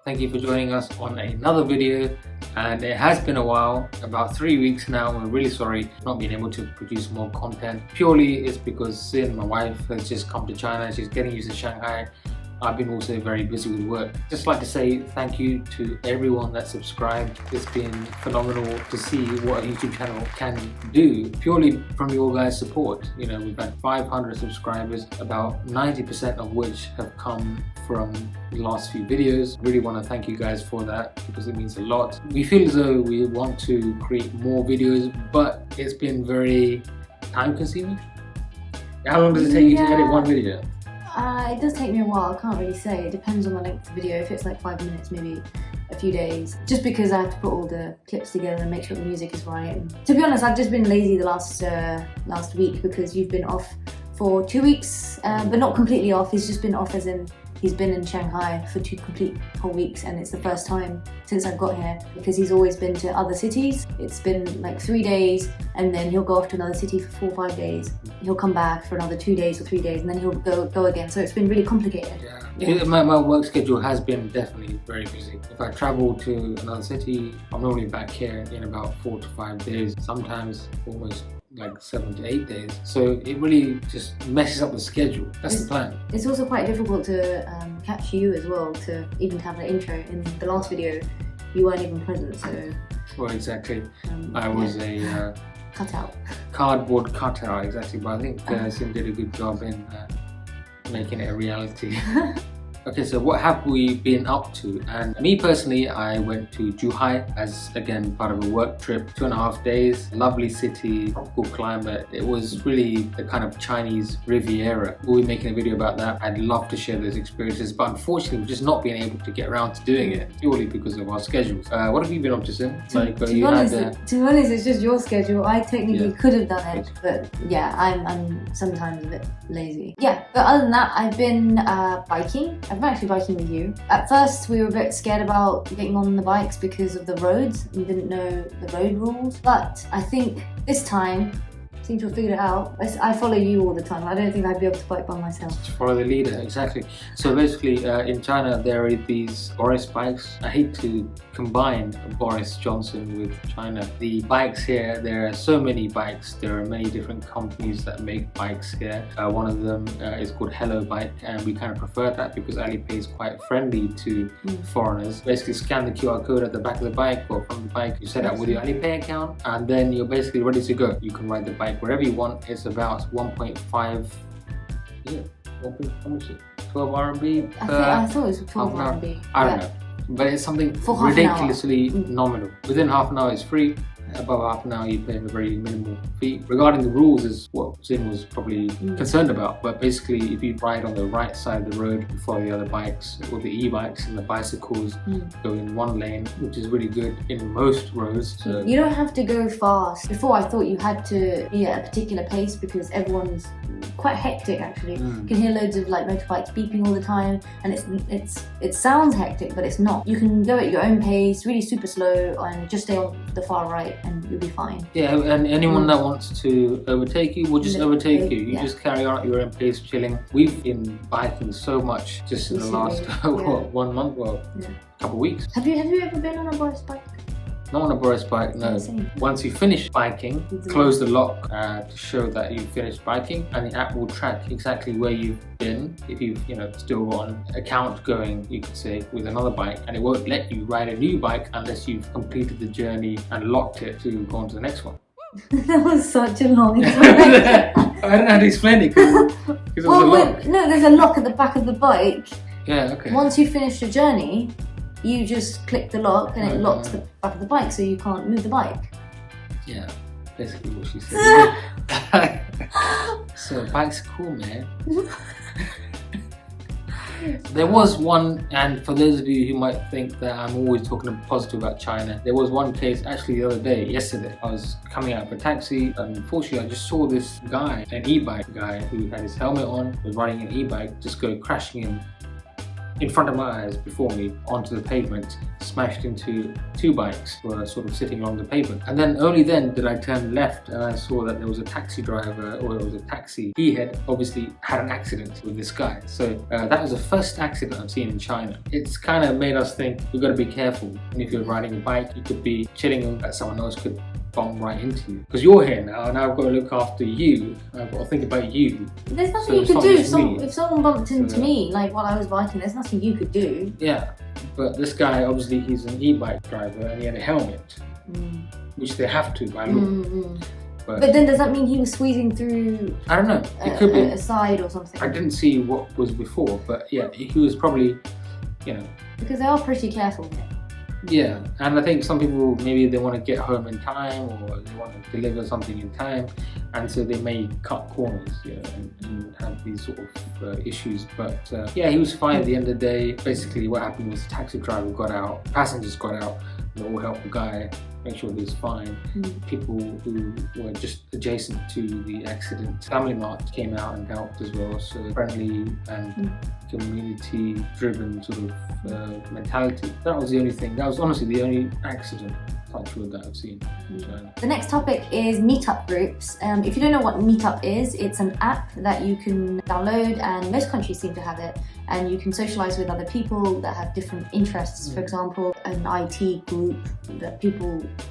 Thank you for joining us on another video, and it has been a while, about 3 weeks now. We're really sorry for not being able to produce more content. Purely it's because Sin, my wife, has just come to China. She's getting used to Shanghai. I've been also very busy with work. Just like to say thank you to everyone that subscribed. It's been phenomenal to see what a YouTube channel can do purely from your guys' support. You know, we've had 500 subscribers, about 90% of which have come from the last few videos. Really want to thank you guys for that because it means a lot. We feel as though we want to create more videos, but it's been very time consuming. How long does it take you to edit one video? It does take me a while, I can't really say. It depends on the length of the video. If it's like 5 minutes, maybe a few days. Just because I have to put all the clips together and make sure the music is right. And to be honest, I've just been lazy the last week because you've been off for 2 weeks, but not completely off. He's just been off as in he's been in Shanghai for 2 complete whole weeks, and it's the first time since I've got here because he's always been to other cities. It's been like 3 days and then he'll go off to another city for 4 or 5 days. He'll come back for another 2 days or 3 days and then he'll go again. So it's been really complicated. Yeah. My work schedule has been definitely very busy. If I travel to another city, I'm normally back here in about 4 to 5 days, sometimes almost like 7 to 8 days. So it really just messes up the schedule. That's the plan. It's also quite difficult to catch you as well, to even have an intro. In the last video, you weren't even present, so... Well, exactly. I was a... cutout. Cardboard cutout, exactly. But I think Sim did a good job in making it a reality. Okay, so what have we been up to? And me personally, I went to Shanghai as, again, part of a work trip, 2.5 days. Lovely city, cool climate. It was really the kind of Chinese Riviera. We'll be making a video about that. I'd love to share those experiences, but unfortunately, we've just not been able to get around to doing it, purely because of our schedules. What have you been up to, Sim? To be honest, it's just your schedule. I technically could have done it, but yeah, I'm sometimes a bit lazy. Yeah, but other than that, I've been biking. I'm actually biking with you. At first we were a bit scared about getting on the bikes because of the roads. We didn't know the road rules, but I think this time I seem to have figured it out. I follow you all the time. I don't think I'd be able to bike by myself. Just follow the leader, exactly. So basically in China there are these Boris bikes. I hate to combine Boris Johnson with China. The bikes here, there are so many bikes. There are many different companies that make bikes here. One of them is called Hello Bike, and we kind of prefer that because Alipay is quite friendly to foreigners. Basically scan the QR code at the back of the bike or from the bike, you set up with your Alipay account, and then you're basically ready to go. You can ride the bike wherever you want. It's about 1.5, how much is it? 12 RMB I thought it was 12 RMB. I don't know, but it's something ridiculously nominal. Within half an hour it's free. Above half an hour you pay a very minimal fee. Regarding the rules is what Zin was probably concerned about, but basically if you ride on the right side of the road and follow the other bikes, or the e-bikes and the bicycles go in one lane, which is really good in most roads. So you don't have to go fast. Before I thought you had to be at a particular pace because everyone's quite hectic actually. You can hear loads of like motorbikes beeping all the time, and it sounds hectic, but it's not. You can go at your own pace, really super slow, and just stay on the far right and you'll be fine. Yeah, and anyone that wants to overtake you will just overtake you. You just carry on at your own pace, chilling. We've been biking so much just in the last 1 month, couple of weeks. Have you ever been on a Boris bike? Not on a Boris bike, no. Once you finish biking, close the lock to show that you've finished biking, and the app will track exactly where you've been. If you've still got an account going, you could say, with another bike, and it won't let you ride a new bike unless you've completed the journey and locked it to go on to the next one. That was such a long explanation. I don't know how to explain it because there's a lock. No, there's a lock at the back of the bike. Yeah, okay. Once you finish the journey, you just click the lock and it locks the back of the bike so you can't move the bike. Yeah, basically what she said. So bikes are cool, man. There was one, and for those of you who might think that I'm always talking positive about China, there was one case actually the other day, yesterday. I was coming out of a taxi, and unfortunately I just saw this guy, an e-bike guy who had his helmet on, was riding an e-bike, just go crashing in in front of my eyes, before me, onto the pavement, smashed into 2 bikes who were sort of sitting along the pavement. And then only then did I turn left and I saw that there was a taxi driver, or it was a taxi. He had obviously had an accident with this guy. So that was the first accident I've seen in China. It's kind of made us think we've got to be careful. And if you're riding a bike, you could be chilling that someone else could bump right into you. Because you're here now and I've got to look after you. I've got to think about you. There's nothing you could do. If someone bumped into me, like while I was biking, there's nothing you could do. Yeah, but this guy, obviously he's an e-bike driver and he had a helmet, which they have to by law. But then does that mean he was squeezing through? I don't know. It could be a side or something. I didn't see what was before, but yeah, he was probably, you know. Because they are pretty careful here. Yeah, and I think some people, maybe they want to get home in time, or they want to deliver something in time, and so they may cut corners, and have these sort of issues. But yeah, he was fine at the end of the day. Basically what happened was the taxi driver got out, passengers got out, and they all helped the guy make sure he was fine. People who were just adjacent to the accident, Family Mart came out and helped as well. So friendly and community driven sort of mentality. That was the only thing. That was honestly the only accident, touch wood, that I've seen in China. The next topic is meetup groups. If you don't know what meetup is, it's an app that you can download, and most countries seem to have it, and you can socialize with other people that have different interests. For example, an IT group that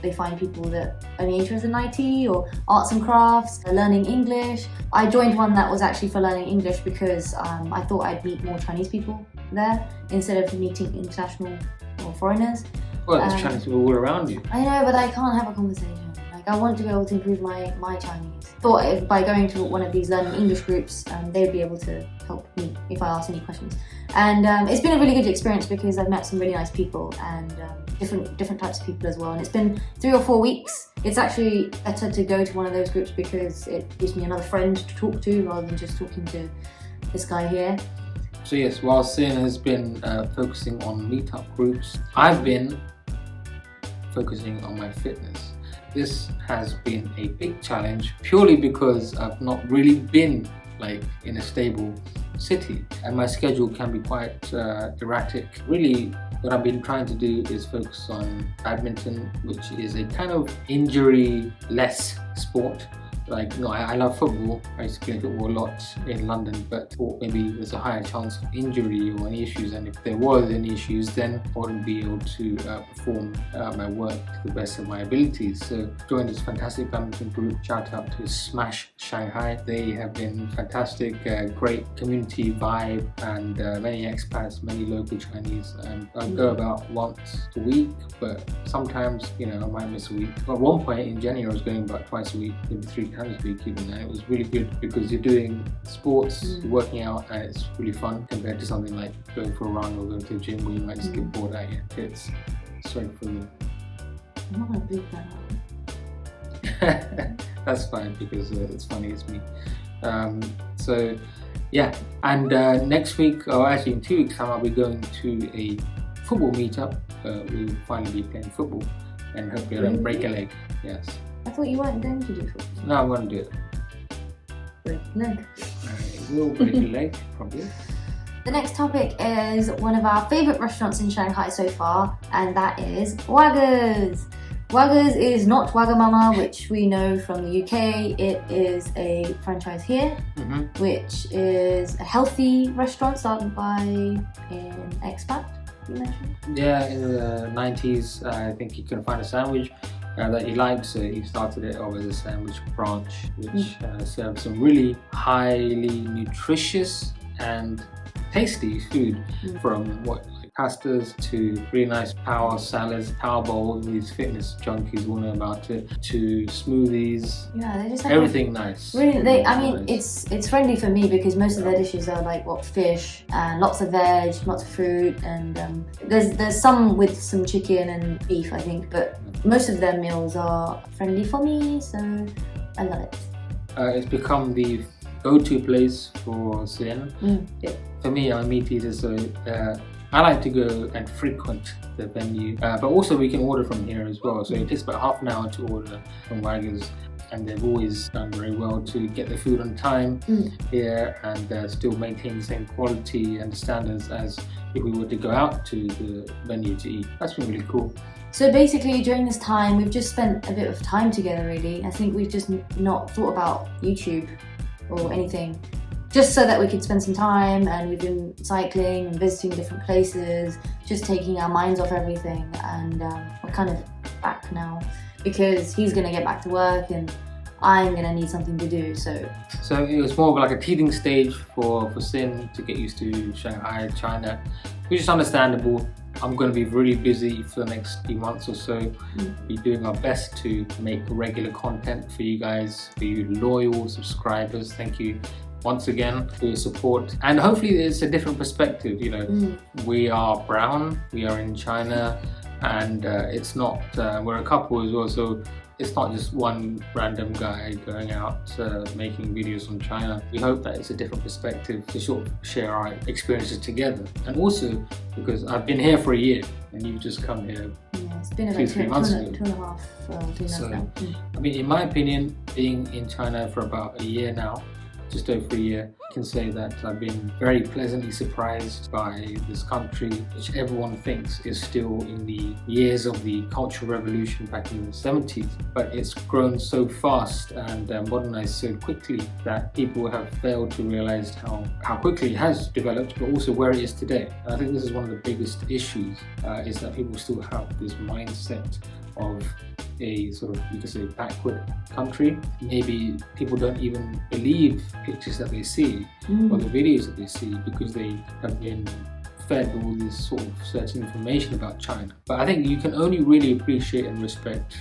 they find people that are only interested in IT or arts and crafts, learning English. I joined one that was actually for learning English because I thought I'd meet more Chinese people there instead of meeting international or foreigners. Well, there's Chinese people all around you. I know, but I can't have a conversation. Like, I want to be able to improve my Chinese. Thought if by going to one of these learning English groups, they'd be able to help me if I ask any questions. And it's been a really good experience because I've met some really nice people and different types of people as well. And it's been 3 or 4 weeks. It's actually better to go to one of those groups because it gives me another friend to talk to rather than just talking to this guy here. So yes, while Sin has been focusing on meetup groups, I've been focusing on my fitness. This has been a big challenge purely because I've not really been like in a stable city and my schedule can be quite erratic. Really, what I've been trying to do is focus on badminton, which is a kind of injury-less sport. Like, I love football. I used to play football a lot in London, but thought maybe there's a higher chance of injury or any issues, and if there was any issues, then I wouldn't be able to perform my work to the best of my abilities. So joined this fantastic badminton group. Shout out to Smash Shanghai. They have been fantastic, great community vibe, and many expats, many local Chinese. And I go about once a week, but sometimes, I might miss a week. At one point in January, I was going about twice a week, maybe 3 times a week even, and it was really good because you're doing sports, you're working out, and it's really fun compared to something like going for a run or going to the gym where you might just get bored out of your tits. Sorry for the... I'm not gonna bleep that out. That's fine because it's funny, it's me. So yeah, and next week, or actually in 2 weeks time, I'll be going to a football meetup. We'll finally be playing football and hopefully I don't break a leg. Yes. I thought you weren't going to do football. No, I'm going to do it. Break a leg. It will break a leg, probably. The next topic is one of our favourite restaurants in Shanghai so far, and that is Wagga's. Wagga's is not Wagamama, which we know from the UK. It is a franchise here, which is a healthy restaurant started by an expat, you mentioned? Yeah, in the 90s, I think he couldn't find a sandwich that he liked, so he started it off as a sandwich branch, which serves some really highly nutritious and tasty food, from pastas to really nice power salads, power bowls. These fitness junkies will know about it. To smoothies. Yeah, they just have everything nice. Really, I mean, it's friendly for me because most of their dishes are like fish and lots of veg, lots of fruit, and there's some with some chicken and beef, I think, but most of their meals are friendly for me, so I love it. It's become the go-to place for Sin. Yeah. For me, I'm a meat eater, so I like to go and frequent the venue, but also we can order from here as well. So it takes about half an hour to order from Wagga's and they've always done very well to get the food on time here and still maintain the same quality and standards as if we were to go out to the venue to eat. That's been really cool. So basically during this time we've just spent a bit of time together really. I think we've just not thought about YouTube or anything, just so that we could spend some time, and we've been cycling and visiting different places, just taking our minds off everything, and we're kind of back now because he's going to get back to work and I'm going to need something to do. So it was more of like a teething stage for Sin to get used to Shanghai, China, which is understandable. I'm going to be really busy for the next few months or so. Be doing our best to make regular content for you guys, for you loyal subscribers. Thank you once again for your support, and hopefully it's a different perspective. You know, we are brown, we are in China, and it's not we're a couple as well, so it's not just one random guy going out making videos on China. We hope that it's a different perspective to sort of share our experiences together, and also because I've been here for a year and you've just come here. Yeah, it's been about 2 months ago. 2.5 months now. I mean, in my opinion, being in China for about a year now, just over a year, I can say that I've been very pleasantly surprised by this country, which everyone thinks is still in the years of the Cultural Revolution back in the 70s, but it's grown so fast and modernized so quickly that people have failed to realize how quickly it has developed, but also where it is today. And I think this is one of the biggest issues, is that people still have this mindset of a sort of, you could say, backward country. Maybe people don't even believe pictures that they see or the videos that they see because they have been fed all this sort of certain information about China. But I think you can only really appreciate and respect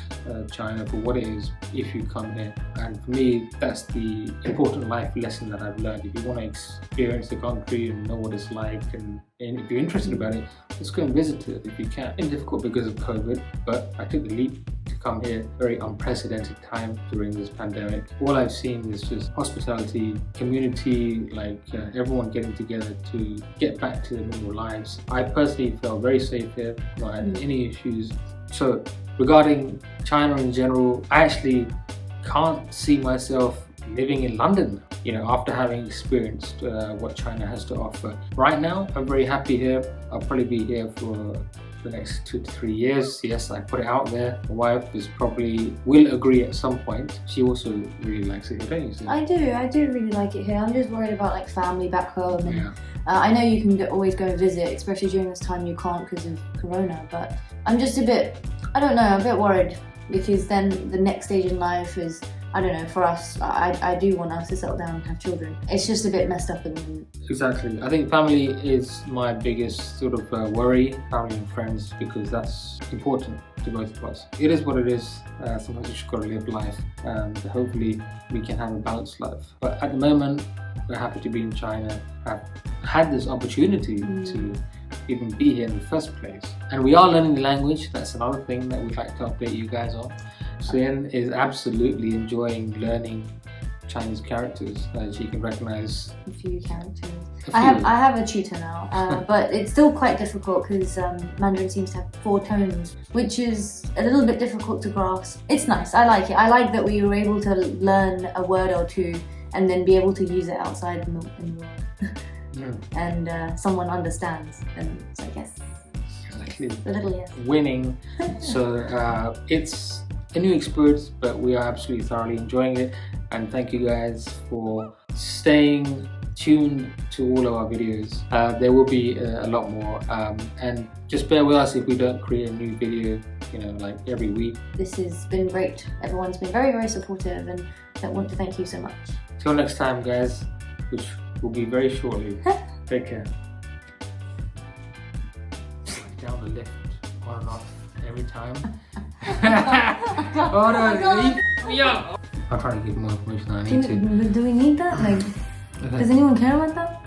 China for what it is if you come here. And for me, that's the important life lesson that I've learned. If you want to experience the country and know what it's like, and if you're interested about it, just go and visit it if you can. It's difficult because of COVID, but I took the leap to come here. Very unprecedented time during this pandemic. All I've seen is just hospitality, community, like everyone getting together to get back to their normal lives. I personally felt very safe here, not had any issues. So regarding China in general, I actually can't see myself living in London, you know, after having experienced what China has to offer. Right now, I'm very happy here. I'll probably be here for the next 2 to 3 years. Yes, I put it out there. My wife will agree at some point. She also really likes it here, don't you? I do really like it here. I'm just worried about like family back home, and I know you can always go and visit, especially during this time you can't because of Corona, but I'm just a bit worried, because then the next stage in life is, I don't know, for us, I do want us to settle down and have children. It's just a bit messed up at the moment. Exactly. I think family is my biggest sort of worry, family and friends, because that's important to both of us. It is what it is. Sometimes you just got to live life, and hopefully we can have a balanced life. But at the moment, we're happy to be in China, have had this opportunity to even be here in the first place. And we are learning the language. That's another thing that we'd like to update you guys on. Sin is absolutely enjoying learning Chinese characters. She can recognize a few characters. I have a tutor now, but it's still quite difficult because Mandarin seems to have 4 tones, which is a little bit difficult to grasp. It's nice. I like it. I like that we were able to learn a word or two and then be able to use it outside in the world. And someone understands, and so I guess exactly. A little yes. Winning. So it's a new experience, but we are absolutely thoroughly enjoying it, and thank you guys for staying tuned to all of our videos. There will be a lot more, and just bear with us if we don't create a new video, you know, like every week. This has been great. Everyone's been very, very supportive, and I want to thank you so much. Till next time, guys, which will be very shortly. Take care. Down the lift, on and off every time. Oh no, me up. I'll try to give more information than I need to. Do we need that? Like, does anyone care about that?